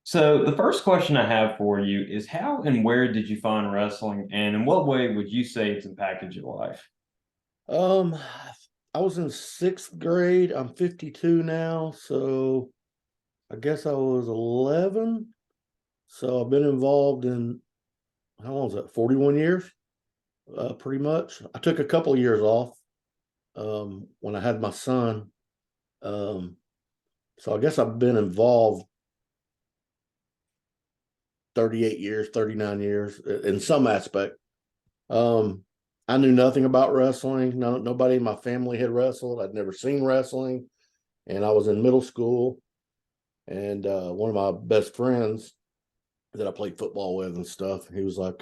So the first question I have for you is how and where did you find wrestling, and in what way would you say it's impacted your life? Um, I was in sixth grade. I'm 52 now, so I guess I was 11. So I've been involved in how long is that? 41 years, pretty much. I took a couple of years off when I had my son. Um, so I guess I've been involved 38 years, 39 years in some aspect. Um, I knew nothing about wrestling. Nobody in my family had wrestled. I'd never seen wrestling, and I was in middle school. And one of my best friends that I played football with and stuff, he was like,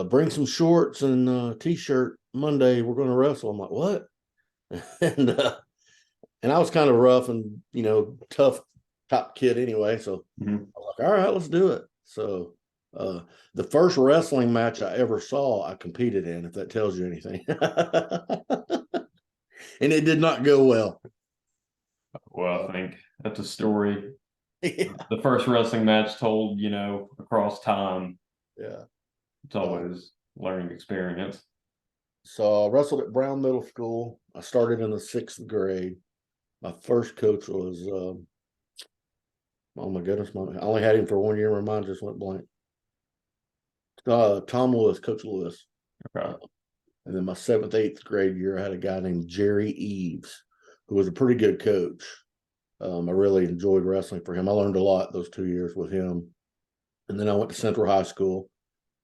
bring some shorts and t-shirt Monday. We're going to wrestle. I'm like, what? and and I was kind of rough and tough top kid anyway. So Mhm. I was like, all right, let's do it. So uh, the first wrestling match I ever saw, I competed in. If that tells you anything, and it did not go well. Well, I think that's a story. Yeah, The first wrestling match told, across time. yeah. It's Uh, always a learning experience. So I wrestled at Brown Middle School. I started in the sixth grade. My first coach was, oh my goodness, I only had him for 1 year. My mind just went blank. Tom Lewis, Coach Lewis. Okay. Uh, and then my seventh, eighth grade year, I had a guy named Jerry Eves, who was a pretty good coach. I really enjoyed wrestling for him. I learned a lot those 2 years with him. And then I went to Central High School,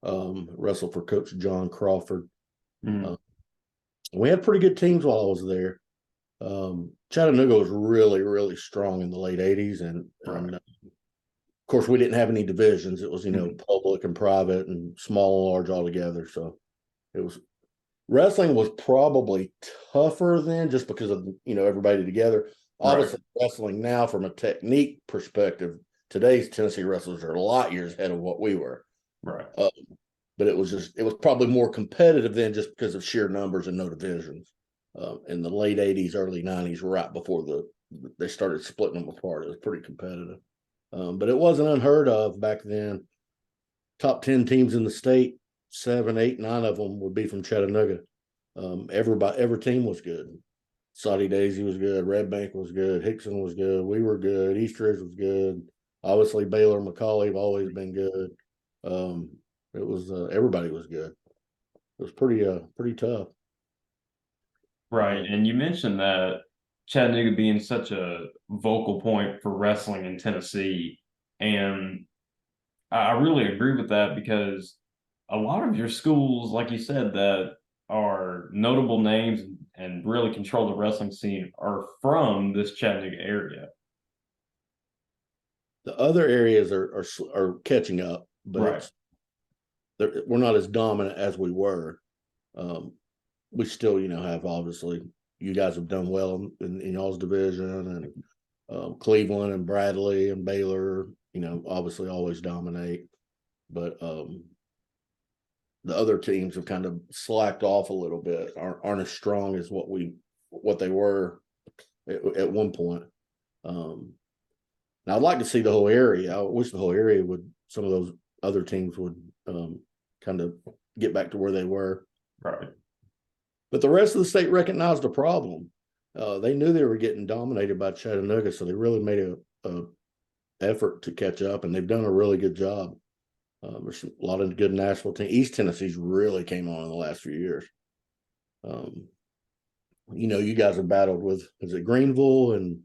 wrestled for Coach John Crawford. Mhm. Uh, we had pretty good teams while I was there. Chattanooga was really, really strong in the late 80s. And Right. of course, we didn't have any divisions. It was, Mhm. public and private and small and large all together. So it was wrestling was probably tougher then just because of, everybody together. Right. Obviously, wrestling now from a technique perspective, today's Tennessee wrestlers are a lot years ahead of what we were. Right. Uh, but it was probably more competitive then just because of sheer numbers and no divisions. In the late 80s, early 90s, right before they started splitting them apart, it was pretty competitive. But it wasn't unheard of back then. Top 10 teams in the state, seven, eight, nine of them would be from Chattanooga. Every team was good. Saudi Daisy was good. Red Bank was good. Hickson was good. We were good. Eastridge was good. Obviously, Baylor, McCauley have always been good. Um, it was everybody was good. It was pretty tough. Right. Uh, And you mentioned that Chattanooga being such a vocal point for wrestling in Tennessee. And I really agree with that because a lot of your schools, like you said, that are notable names and really control the wrestling scene are from this Chattanooga area. the other areas are catching up, but Right. we're not as dominant as we were. Um, we still, have obviously you guys have done well in y'all's division, and Cleveland and Bradley and Baylor, obviously always dominate. But the other teams have kind of slacked off a little bit, aren't as strong as what they were at one point. Um, now I'd like to see the whole area. I wish the whole area would. Some of those other teams would kind of get back to where they were. Right. But the rest of the state recognized the problem. They knew they were getting dominated by Chattanooga, so they really made a effort to catch up, and they've done a really good job. There's a lot of good national teams. East Tennessee's really came on in the last few years. Um, you guys have battled with is it Greenville and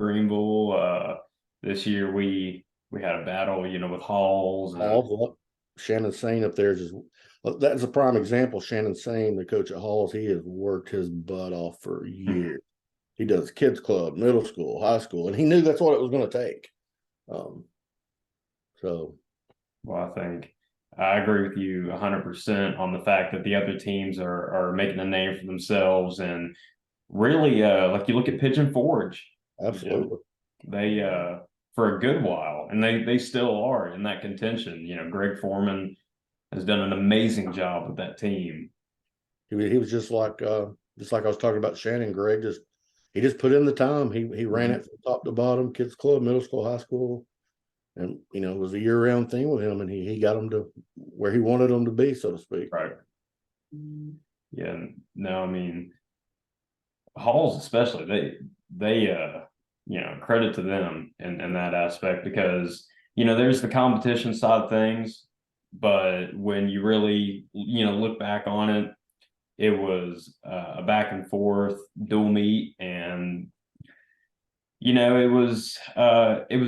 Greenville, this year we had a battle, with Halls and Halls. Shannon Sane up there is that's a prime example. Shannon Sane, the coach at Halls, he has worked his butt off for years. He does kids club, middle school, high school, and he knew that's what it was going to take. Um, so well, I think I agree with you 100% on the fact that the other teams are making a name for themselves and really like you look at Pigeon Forge, you know, absolutely, they for a good while and they still are in that contention. Greg Foreman has done an amazing job with that team. he was just like I was talking about Shannon Greg. Just he just put in the time. He ran it from top to bottom, kids club, middle school, high school, and it was a year round thing with him, and he got them to where he wanted them to be, so to speak. Right. Yeah. No, I mean, Halls especially, they credit to them in that aspect, because there's the competition side of things, but when you really look back on it, it was a back and forth dual meet, and it was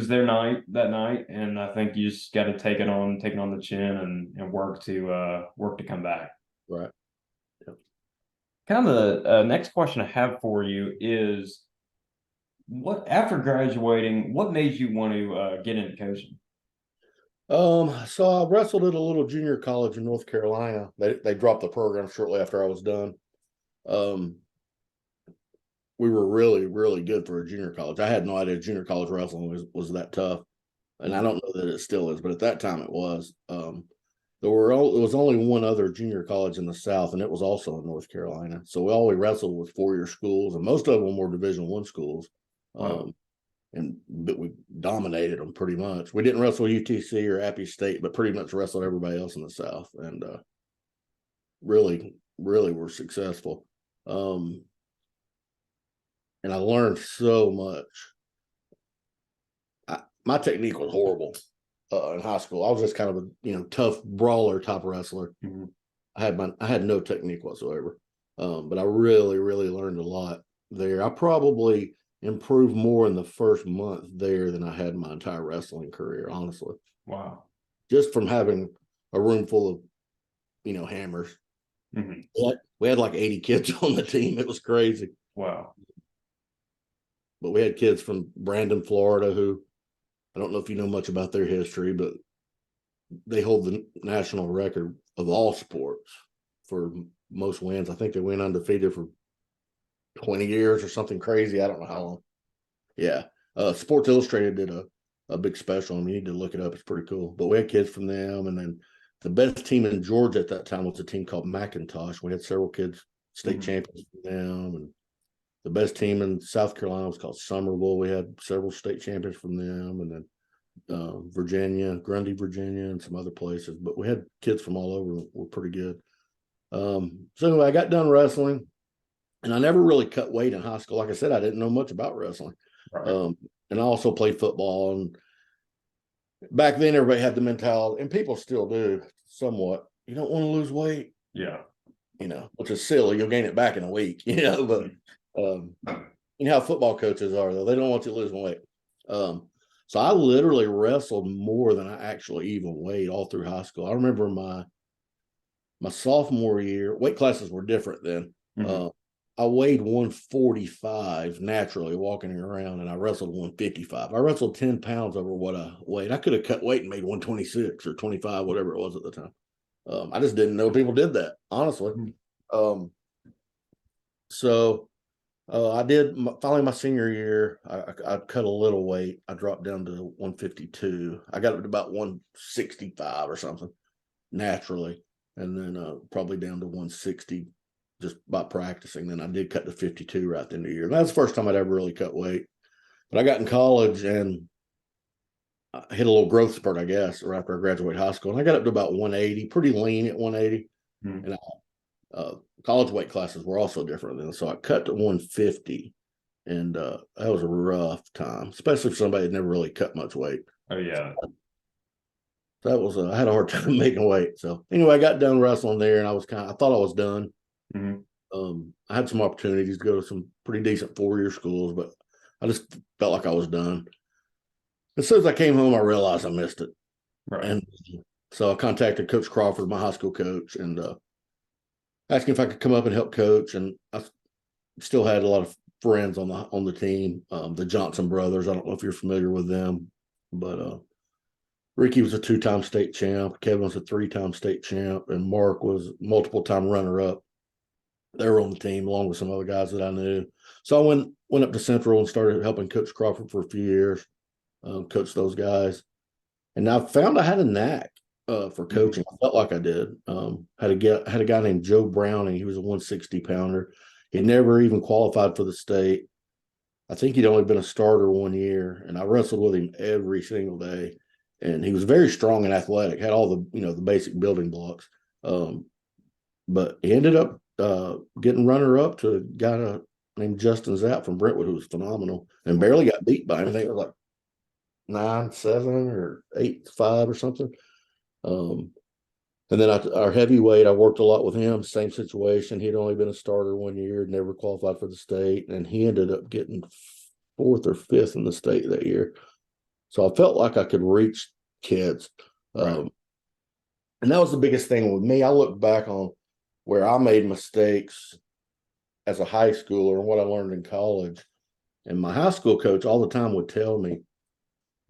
their night that night, and I think you just got to take it on the chin and work to come back. Right. Kind of the next question I have for you is, what, after graduating, what made you want to get into coaching? So I wrestled at a little junior college in North Carolina. They dropped the program shortly after I was done. We were really, really good for a junior college. I had no idea junior college wrestling was that tough. And I don't know that it still is, but at that time it was. There was only one other junior college in the South, and it was also in North Carolina. So all we wrestled was 4-year schools, and most of them were Division I schools. Wow. But we dominated them pretty much. We didn't wrestle UTC or Appy State, but pretty much wrestled everybody else in the South, and really, really were successful. And I learned so much. My technique was horrible in high school. I was just kind of a tough brawler type wrestler. Mm-hmm. I had no technique whatsoever, but I really, really learned a lot there. I probably improved more in the first month there than I had in my entire wrestling career, honestly. Wow. Just from having a room full of, hammers. Mm-hmm. We had like 80 kids on the team. It was crazy. Wow. But we had kids from Brandon, Florida, who I don't know if you know much about their history, but they hold the national record of all sports for most wins. I think they went undefeated for 20 years or something crazy. I don't know how long. Yeah. Sports Illustrated did a big special. You need to look it up. It's pretty cool. But we had kids from them. And then the best team in Georgia at that time was a team called McIntosh. We had several kids, state champions from them. And the best team in South Carolina was called Somerville. We had several state champions from them. And then Virginia, Grundy, Virginia, and some other places. But we had kids from all over. Were pretty good. So anyway, I got done wrestling. And I never really cut weight in high school. Like I said, I didn't know much about wrestling. Right. And I also played football. And back then, everybody had the mentality, and people still do somewhat. You don't want to lose weight. Yeah. Which is silly. You'll gain it back in a week, but how football coaches are, though. They don't want you losing weight. So I literally wrestled more than I actually even weighed all through high school. I remember my sophomore year, weight classes were different then. Mm-hmm. I weighed 145 naturally walking around, and I wrestled 155. I wrestled 10 pounds over what I weighed. I could have cut weight and made 126 or 25, whatever it was at the time. I just didn't know people did that, honestly. So I did finally my senior year. I cut a little weight. I dropped down to 152. I got up to about 165 or something naturally, and then probably down to 160 just by practicing. Then I did cut to 52 right at the end of the year. And that's the first time I'd ever really cut weight. But I got in college and I hit a little growth spurt, I guess, or after I graduated high school. And I got up to about 180, pretty lean at 180. And college weight classes were also different then. So I cut to 150. And that was a rough time, especially for somebody that never really cut much weight. Oh, yeah. So that was I had a hard time making weight. So anyway, I got done wrestling there, and I thought I was done. I had some opportunities to go to some pretty decent 4-year schools, but I just felt like I was done. As soon as I came home, I realized I missed it. Right. And so I contacted Coach Crawford, my high school coach, and asked him if I could come up and help coach. And I still had a lot of friends on the team, the Johnson brothers. I don't know if you're familiar with them, but Ricky was a 2-time state champ. Kevin was a 3-time state champ, and Mark was multiple-time runner-up. They were on the team along with some other guys that I knew. So I went up to Central and started helping Coach Crawford for a few years, coached those guys. And I found I had a knack for coaching. I felt like I did. Had a guy named Joe Browning. He was a 160-pounder. He never even qualified for the state. I think he'd only been a starter 1 year, and I wrestled with him every single day. And he was very strong and athletic, had all the the basic building blocks. Um, but he ended up getting runner up to a guy named Justin Zapp from Brentwood, who was phenomenal and barely got beat by him. I think it was like 9-7 or 8-5 or something. And then our heavyweight, I worked a lot with him. Same situation. He'd only been a starter 1 year, never qualified for the state, and he ended up getting fourth or fifth in the state that year. So I felt like I could reach kids. Right. And that was the biggest thing with me. I look back on where I made mistakes as a high schooler and what I learned in college. And my high school coach all the time would tell me,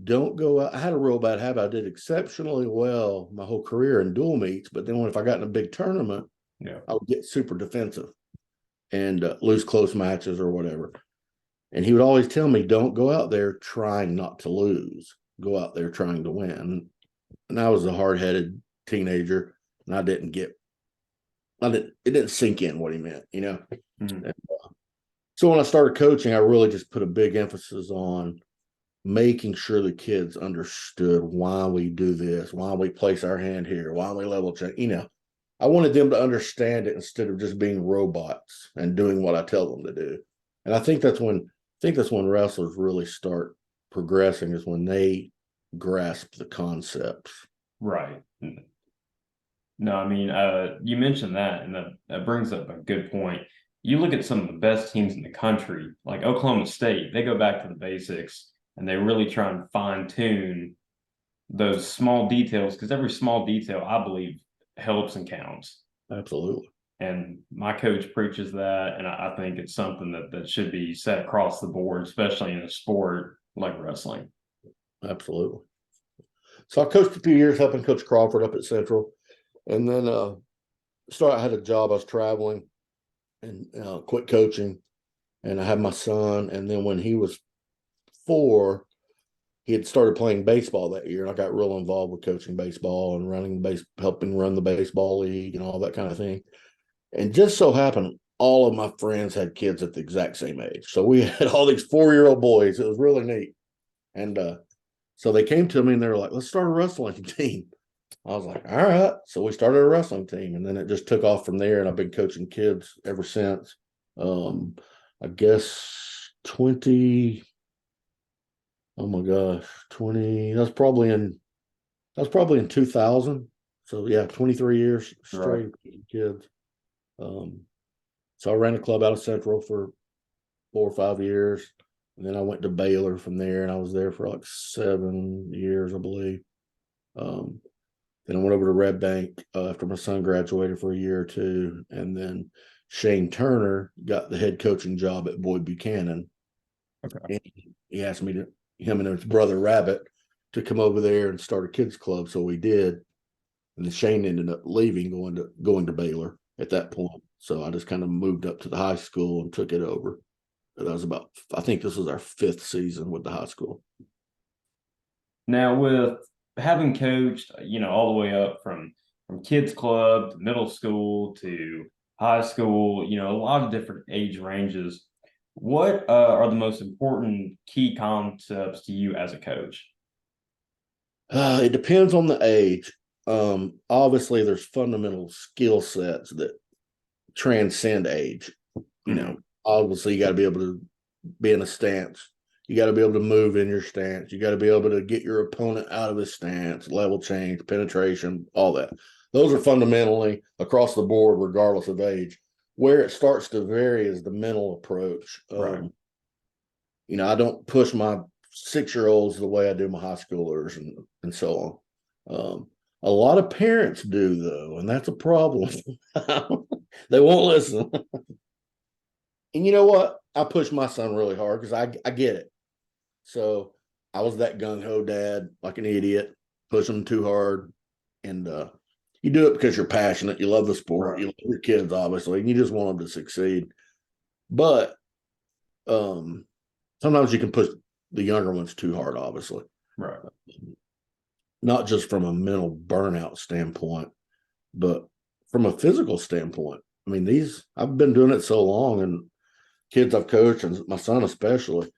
don't go out. I had a real bad habit. I did exceptionally well my whole career in dual meets, but then if I got in a big tournament, Yeah. I would get super defensive and lose close matches or whatever. And he would always tell me, don't go out there trying not to lose. Go out there trying to win. And I was a hard-headed teenager, and it didn't sink in what he meant, Mm-hmm. And, so when I started coaching, I really just put a big emphasis on making sure the kids understood why we do this, why we place our hand here, why we level check. I wanted them to understand it instead of just being robots and doing what I tell them to do. And I think that's when wrestlers really start progressing, is when they grasp the concepts. Right. No, I mean, you mentioned that, and that brings up a good point. You look at some of the best teams in the country, like Oklahoma State, they go back to the basics and they really try and fine tune those small details, because every small detail, I believe, helps and counts. Absolutely. And my coach preaches that, and I think it's something that should be set across the board, especially in a sport like wrestling. Absolutely. So I coached a few years helping Coach Crawford up at Central. And then I had a job. I was traveling and quit coaching. And I had my son. And then when he was 4, he had started playing baseball that year. And I got real involved with coaching baseball and helping run the baseball league and all that kind of thing. And just so happened, all of my friends had kids at the exact same age. So we had all these 4-year-old boys. It was really neat. And so they came to me and they were like, let's start a wrestling team. I was like, all right. So we started a wrestling team, and then it just took off from there. And I've been coaching kids ever since. I guess 20. Oh my gosh, 20. That's probably in 2000. So yeah, 23 years straight with kids. So I ran a club out of Central for 4 or 5 years, and then I went to Baylor from there, and I was there for like 7 years, I believe. Then I went over to Red Bank after my son graduated for a year or two, and then Shane Turner got the head coaching job at Boyd Buchanan. Okay. And he asked him and his brother Rabbit, to come over there and start a kids club. So we did. And then Shane ended up leaving, going to Baylor at that point. So I just kind of moved up to the high school and took it over. I think this was our 5th season with the high school. Now, with having coached, all the way up from kids club to middle school to high school, a lot of different age ranges. What are the most important key concepts to you as a coach? It depends on the age. Obviously, there's fundamental skill sets that transcend age. Obviously, you got to be able to be in a stance. You got to be able to move in your stance. You got to be able to get your opponent out of his stance, level change, penetration, all that. Those are fundamentally across the board, regardless of age. Where it starts to vary is the mental approach. Right. I don't push my 6-year-olds the way I do my high schoolers and so on. A lot of parents do, though, and that's a problem. They won't listen. And you know what? I push my son really hard because I get it. So I was that gung-ho dad, like an idiot, push them too hard. And you do it because you're passionate. You love the sport. Right. You love your kids, obviously, and you just want them to succeed. But sometimes you can push the younger ones too hard, obviously. Right. Not just from a mental burnout standpoint, but from a physical standpoint. I mean, I've been doing it so long, and kids I've coached, and my son especially,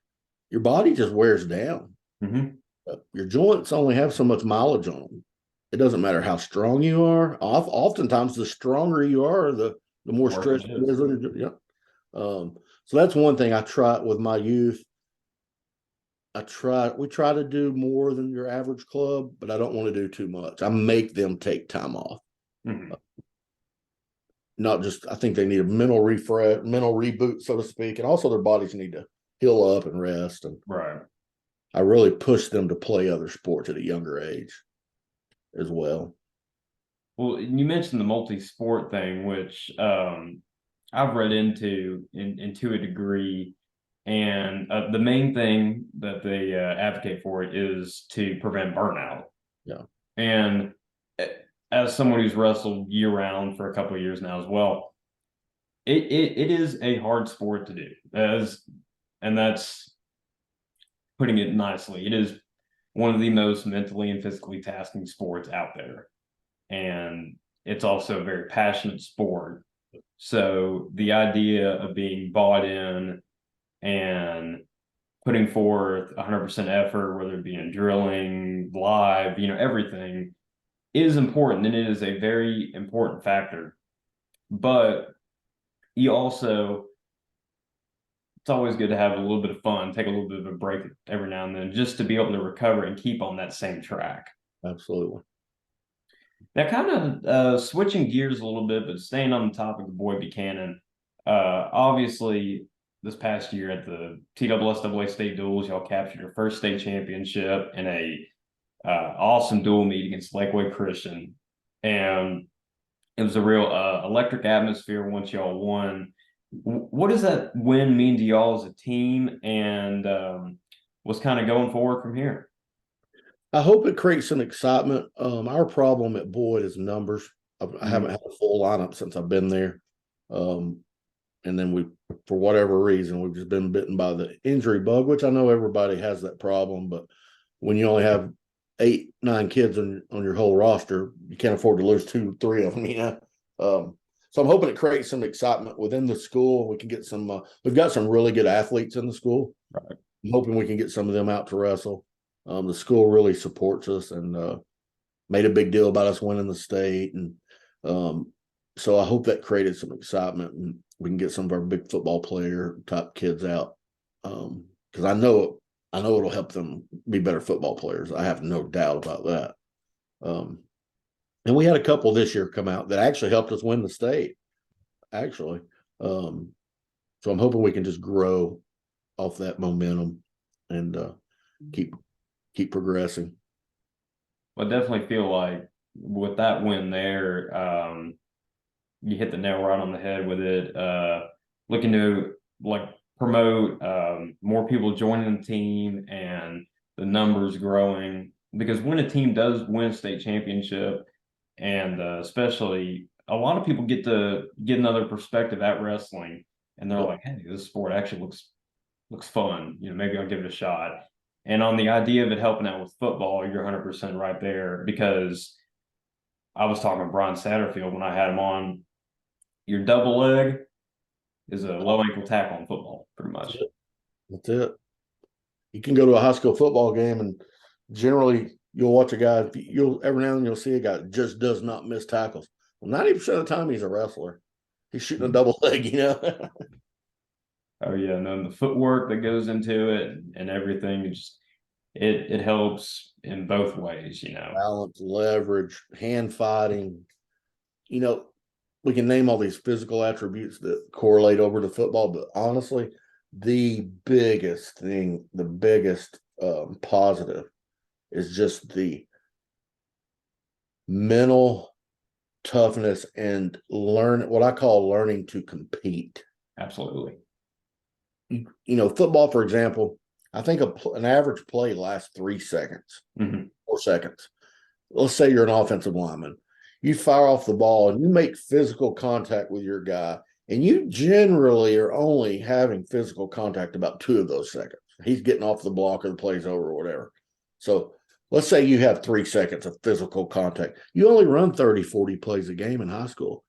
your body just wears down. Mm-hmm. Your joints only have so much mileage on them. It doesn't matter how strong you are. Oftentimes, the stronger you are, the more Worse stress it it is. is on your. Yeah. So that's one thing I try with my youth. We try to do more than your average club, but I don't want to do too much. I make them take time off. Mm-hmm. Not just, I think they need a mental refresh, mental reboot, so to speak. And also their bodies need to heal up and rest. And Right. I really push them to play other sports at a younger age as well. Well, you mentioned the multi-sport thing, which I've read into a degree, and the main thing that they advocate for is to prevent burnout. Yeah. And uh, as someone who's wrestled year round for a couple of years now as well, it is a hard sport to do, and that's putting it nicely. It is one of the most mentally and physically tasking sports out there, and it's also a very passionate sport. So the idea of being bought in and putting forth 100% effort, whether it be in drilling, live, everything is important, and it is a very important factor. But you also, it's always good to have a little bit of fun, take a little bit of a break every now and then, just to be able to recover and keep on that same track. Absolutely. Now, kind of switching gears a little bit, but staying on the topic of Boy Buchanan. Obviously, this past year at the TSSAA state duels, y'all captured your first state championship in a awesome dual meet against Lakeway Christian, and it was a real electric atmosphere once y'all won. What does that win mean to y'all as a team, and what's kind of going forward from here? I hope it creates some excitement. Our problem at Boyd is numbers. I haven't had a full lineup since I've been there. And then for whatever reason, we've just been bitten by the injury bug, which I know everybody has that problem. But when you only have 8, 9 kids on your whole roster, you can't afford to lose 2, 3 of them. So I'm hoping it creates some excitement within the school. We can get some. We've got some really good athletes in the school. Right. I'm hoping we can get some of them out to wrestle. The school really supports us and made a big deal about us winning the state, and so I hope that created some excitement, and we can get some of our big football player type kids out, because I know it'll help them be better football players. I have no doubt about that. And we had a couple this year come out that actually helped us win the state. Actually, so I'm hoping we can just grow off that momentum and keep progressing. I definitely feel like with that win there, you hit the nail right on the head with it. Looking to like promote more people joining the team and the numbers growing, because when a team does win a state championship, and especially a lot of people get to get another perspective at wrestling, and they're like, "Hey, this sport actually looks fun. Maybe I'll give it a shot." And on the idea of it helping out with football, you're 100% right there, because I was talking to Brian Satterfield when I had him on. Your double leg is a low ankle tackle in football, pretty much. That's it. You can go to a high school football game, and generally you'll watch a guy. You'll every now and then you'll see a guy that just does not miss tackles. Well, 90% of the time he's a wrestler. He's shooting a double leg. Oh yeah, and then the footwork that goes into it and everything, it helps in both ways. Balance, leverage, hand fighting. We can name all these physical attributes that correlate over to football, but honestly, the biggest thing, the biggest positive is just the mental toughness and what I call learning to compete. Absolutely. Football, for example, I think an average play lasts 3 seconds, 4 seconds. Let's say you're an offensive lineman. You fire off the ball and you make physical contact with your guy, and you generally are only having physical contact about 2 of those seconds. He's getting off the block or the play's over or whatever. So let's say you have 3 seconds of physical contact. You only run 30, 40 plays a game in high school.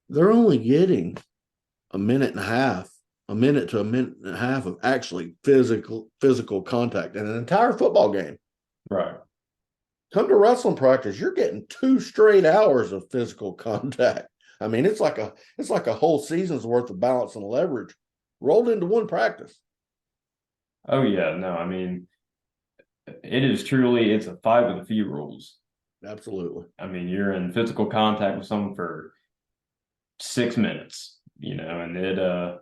They're only getting a minute and a half a minute to a minute and a half of actually physical contact in an entire football game. Right. Come to wrestling practice, you're getting 2 straight hours of physical contact. I mean, it's like a whole season's worth of balance and leverage rolled into one practice. Oh yeah, no, I mean, it is truly it's a fight with a few rules. Absolutely. I mean, you're in physical contact with someone for 6 minutes, and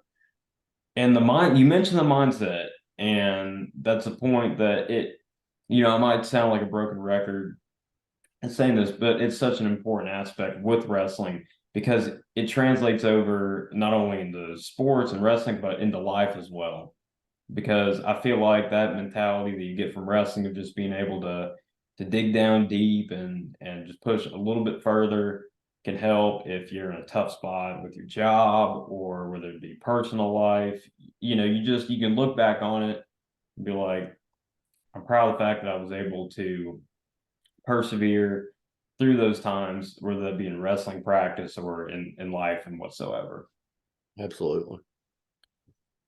and the mind you mentioned the mindset, and that's a point that it might sound like a broken record in saying this, but it's such an important aspect with wrestling because it translates over not only into sports and wrestling, but into life as well. Because I feel like that mentality that you get from wrestling of just being able to dig down deep and just push a little bit further can help if you're in a tough spot with your job or whether it be personal life. You can look back on it and be like, I'm proud of the fact that I was able to persevere through those times, whether that be in wrestling practice or in life and whatsoever. Absolutely.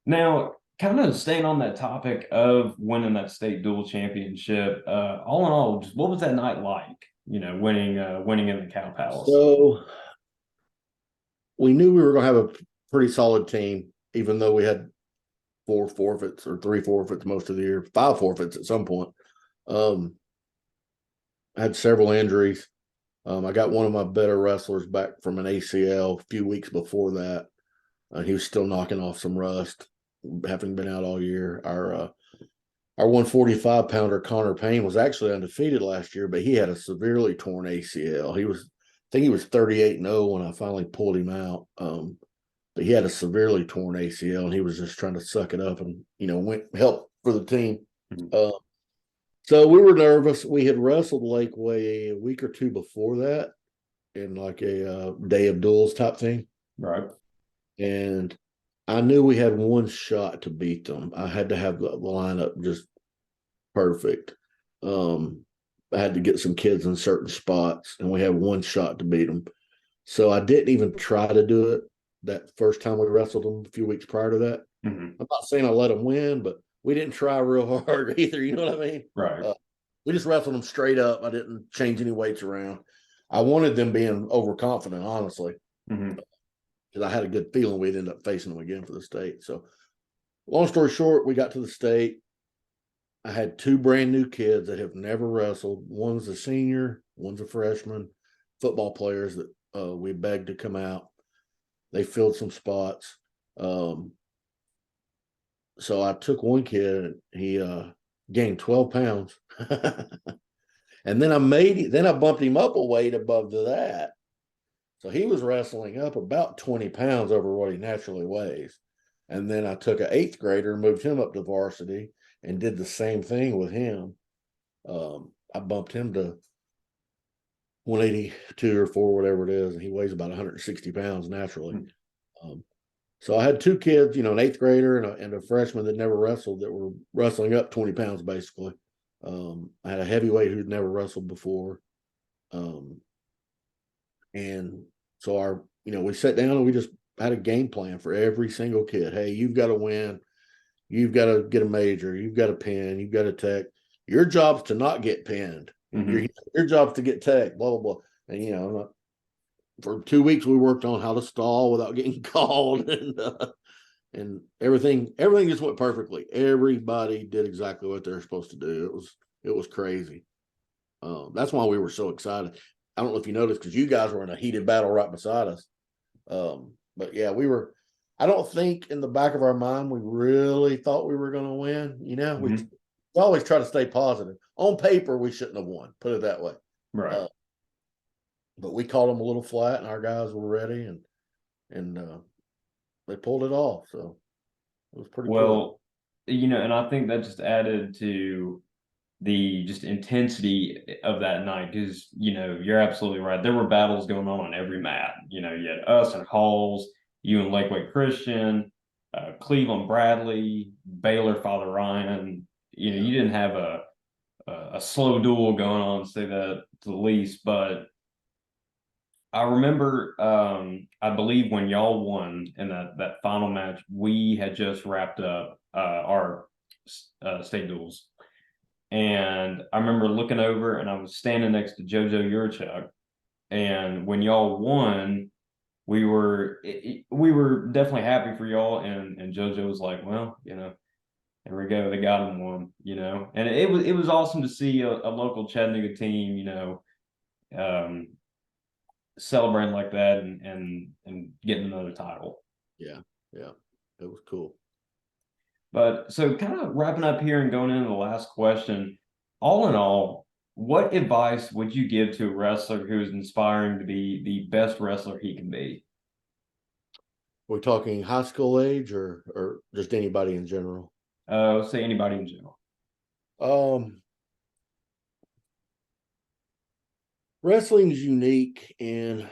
Now, kind of staying on that topic of winning that state dual championship, all in all, just what was that night like? Winning in the Cow Palace. So we knew we were going to have a pretty solid team, even though we had 4 forfeits or 3 forfeits most of the year, 5 forfeits at some point. I had several injuries. I got one of my better wrestlers back from an ACL a few weeks before that. He was still knocking off some rust, having been out all year. Our 145 pounder Connor Payne was actually undefeated last year, but he had a severely torn ACL. I think he was 38-0 when I finally pulled him out. But he had a severely torn ACL, and he was just trying to suck it up and went help for the team. Mhm. So we were nervous. We had wrestled Lakeway a week or two before that in like a day of duels type thing. Right. And I knew we had one shot to beat them. I had to have the lineup just perfect. I had to get some kids in certain spots, and we had one shot to beat them. So I didn't even try to do it that first time we wrestled them a few weeks prior to that. Hmm. I'm not saying I let them win, but we didn't try real hard either. You know what I mean? Right. We just wrestled them straight up. I didn't change any weights around. I wanted them being overconfident, honestly, Hmm. because I had a good feeling we'd end up facing them again for the state. So, long story short, we got to the state. I had 2 brand new kids that have never wrestled. One's a senior, one's a freshman, football players that we begged to come out. They filled some spots. So I took one kid, he gained 12 pounds. And then I bumped him up a weight above that. So he was wrestling up about 20 pounds over what he naturally weighs. And then I took an 8th grader and moved him up to varsity and did the same thing with him. I bumped him to 182 or 4, whatever it is, and he weighs about 160 pounds naturally. Um, so I had 2 kids, an 8th grader and a freshman that never wrestled that were wrestling up 20 pounds basically. I had a heavyweight who'd never wrestled before. Um, and so we sat down and we just had a game plan for every single kid. Hey, you've got to win. You've got to get a major. You've got to pin. You've got to tech. Your job's to not get pinned. Hmm. Your job's to get tech, blah, blah, blah. And, for 2 weeks, we worked on how to stall without getting called. And everything just went perfectly. Everybody did exactly what they're supposed to do. It was crazy. That's why we were so excited. I don't know if you noticed because you guys were in a heated battle right beside us. But yeah, we were. I don't think in the back of our mind we really thought we were going to win. We Hmm. always try to stay positive. On paper, we shouldn't have won. Put it that way. Right. But we called them a little flat, and our guys were ready, and they pulled it off. So it was pretty cool. Well, and I think that just added to the just intensity of that night because you're absolutely right. There were battles going on every mat. You had us and Halls, you and Lakeway Christian, Cleveland Bradley, Baylor Father Ryan. You didn't have a slow duel going on, to say that to the least. But I remember, I believe when y'all won in that final match, we had just wrapped up our state duels, and I remember looking over, and I was standing next to JoJo Yurchuk, and when y'all won, we were definitely happy for y'all, and JoJo was like, well, there we go, they got him one, and it was awesome to see a local Chattanooga team, um, celebrating like that and getting another title. Yeah, yeah, it was cool. But so kind of wrapping up here and going into the last question, all in all, what advice would you give to a wrestler who is inspiring to be the best wrestler he can be? We're talking high school age or just anybody in general. Let's say anybody in general. Um, Wrestling is unique, and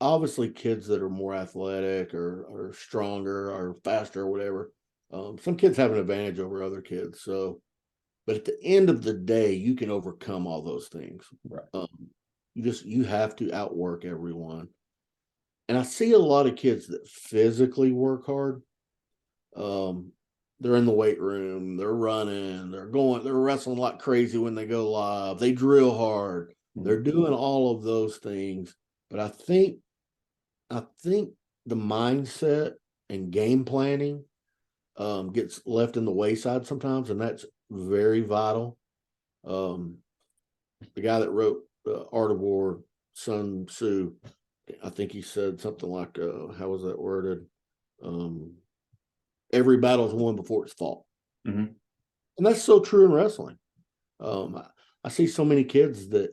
obviously kids that are more athletic or stronger or faster or whatever. Some kids have an advantage over other kids. So, but at the end of the day, you can overcome all those things. Right. You have to outwork everyone. And I see a lot of kids that physically work hard. Um, they're in the weight room, they're running, they're wrestling like crazy when they go live. They drill hard. They're doing all of those things. But I think the mindset and game planning gets left in the wayside sometimes, and that's very vital. Um, the guy that wrote Art of War, Sun Tzu, I think he said something like, how was that worded? Um, every battle is won before it's fought. Mm-hmm. And that's so true in wrestling. I see so many kids that,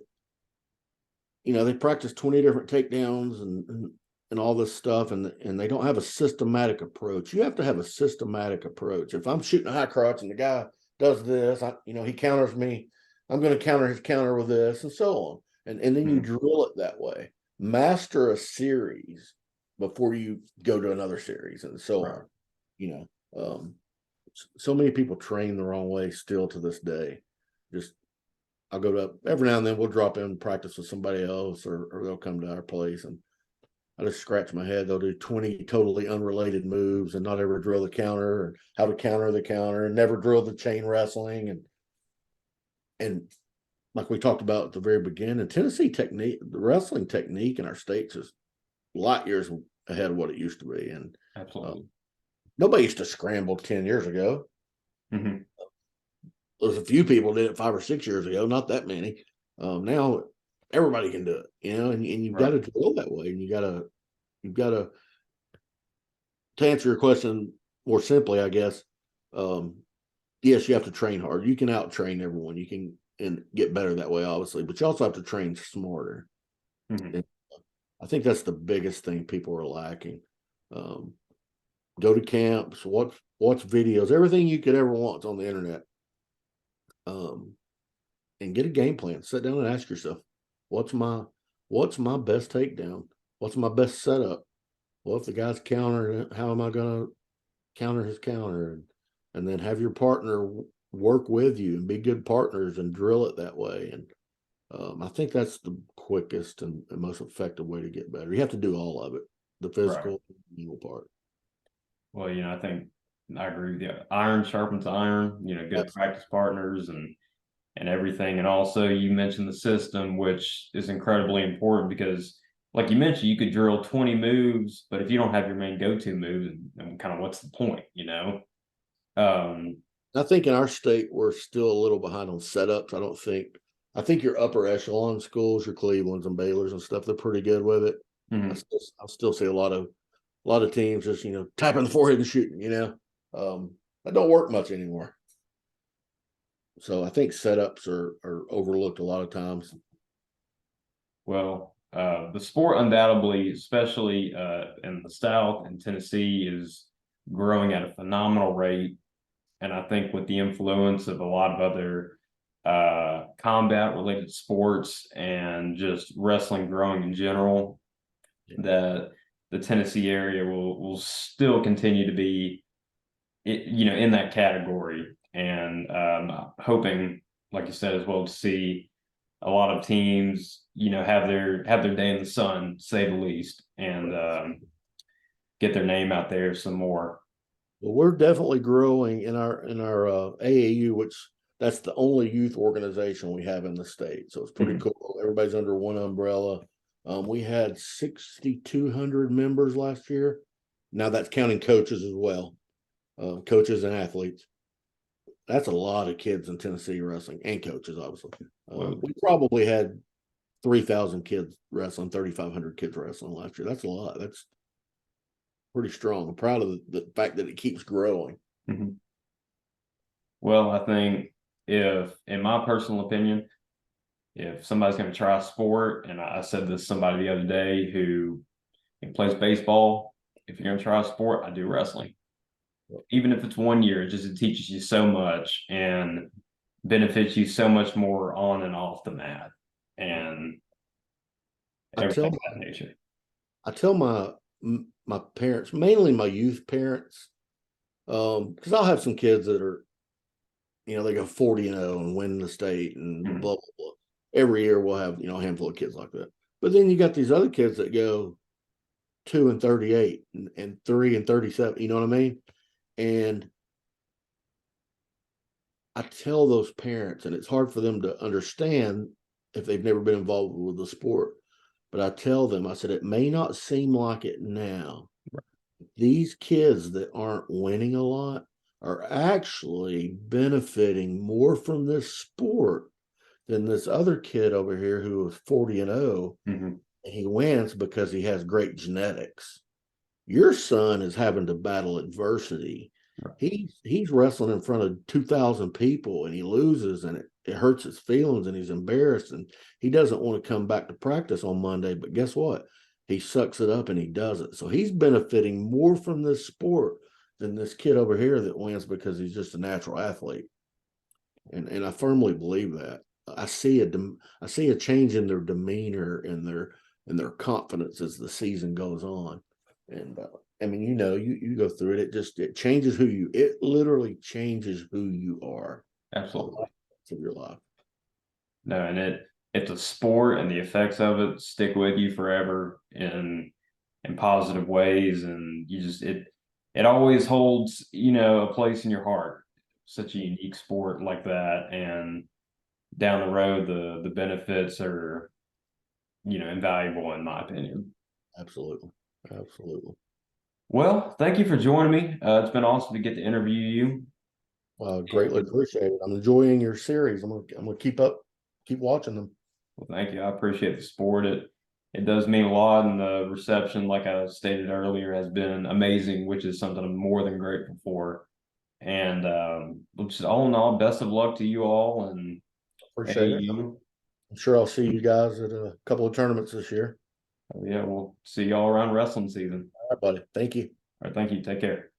they practice 20 different takedowns and all this stuff, and they don't have a systematic approach. You have to have a systematic approach. If I'm shooting a high crotch and the guy does this, he counters me, I'm going to counter his counter with this, and so on. And then you drill it that way. Master a series before you go to another series, and so on. So many people train the wrong way still to this day. Just I'll go to every now and then we'll drop in and practice with somebody else, or they'll come to our place, and I just scratch my head. They'll do 20 totally unrelated moves and not ever drill the counter or how to counter the counter, and never drill the chain wrestling. And like we talked about at the very beginning, Tennessee technique, the wrestling technique in our states is light years ahead of what it used to be. And Absolutely. Nobody used to scramble 10 years ago. Mm-hmm. There's a few people did it 5 or 6 years ago, not that many. Now everybody can do it, and you've got to drill that way, and you've got to answer your question more simply, I guess. Yes, you have to train hard. You can out train everyone. You can and get better that way, obviously, but you also have to train smarter. Mm-hmm. And I think that's the biggest thing people are lacking. Go to camps, watch videos, everything you could ever want on the internet. And get a game plan. Sit down and ask yourself, what's my best takedown? What's my best setup? Well, if the guy's countering it, how am I going to counter his counter? And then have your partner work with you and be good partners and drill it that way. And I think that's the quickest and most effective way to get better. You have to do all of it, the physical mental part. Well, I think I agree with you. Iron sharpens iron, good practice partners and everything. And also you mentioned the system, which is incredibly important because like you mentioned, you could drill 20 moves, but if you don't have your main go-to moves, then kind of what's the point, I think in our state, we're still a little behind on setups. I think your upper echelon schools, your Clevelands and Baylors and stuff, they're pretty good with it. Mm-hmm. I still see a lot of teams just, tapping the forehead and shooting, that don't work much anymore. So I think setups are overlooked a lot of times. Well, the sport undoubtedly, especially in the South and Tennessee, is growing at a phenomenal rate. And I think with the influence of a lot of other combat related sports and just wrestling growing in general, that the Tennessee area will still continue to be, in that category. And hoping, like you said as well, to see a lot of teams, have their day in the sun, to say the least, and get their name out there some more. Well, we're definitely growing in our AAU, which that's the only youth organization we have in the state. So it's pretty Mhm. cool. Everybody's under one umbrella. We had 6,200 members last year. Now that's counting coaches as well, coaches and athletes. That's a lot of kids in Tennessee wrestling and coaches, obviously. Well, We probably had 3,000 kids wrestling, 3,500 kids wrestling last year. That's a lot. That's pretty strong. I'm proud of the fact that it keeps growing. mhm. Well, I think if, in my personal opinion, if somebody's going to try a sport, and I said this to somebody the other day who plays baseball, if you're going to try a sport, I do wrestling. Even if it's 1 year, it teaches you so much and benefits you so much more on and off the mat and I tell everything of that nature. I tell my parents, mainly my youth parents, because I'll have some kids that are, they go 40-0 and win the state and Mhm. blah blah blah. Every year we'll have a handful of kids like that. But then you got these other kids that go 2-38 and 3-37. You know what I mean? And I tell those parents, and it's hard for them to understand if they've never been involved with the sport. But I tell them, I said, it may not seem like it now. These kids that aren't winning a lot are actually benefiting more from this sport than this other kid over here who was 40-0, Mhm. and he wins because he has great genetics. Your son is having to battle adversity. Right. He's wrestling in front of 2,000 people and he loses, and it hurts his feelings, and he's embarrassed, and he doesn't want to come back to practice on Monday. But guess what? He sucks it up and he does it. So he's benefiting more from this sport than this kid over here that wins because he's just a natural athlete. And I firmly believe that. I see a change in their demeanor and their confidence as the season goes on. And I mean, you go through it. It changes it literally changes who you are. Absolutely. Of your life. No, and it's a sport, and the effects of it stick with you forever in positive ways, and it always holds, a place in your heart. Such a unique sport like that, and down the road, the benefits are, invaluable in my opinion. Absolutely. Absolutely. Well, thank you for joining me. It's been awesome to get to interview you. Greatly appreciate it. I'm enjoying your series. I'm gonna keep watching them. Well, thank you. I appreciate the support. It does mean a lot, and the reception, like I stated earlier, has been amazing, which is something I'm more than grateful for. And just all in all, best of luck to you all and Appreciate it. AU. I'm sure I'll see you guys at a couple of tournaments this year. Yeah, we'll see y'all around wrestling season. All right, buddy. Thank you. All right, thank you. Take care.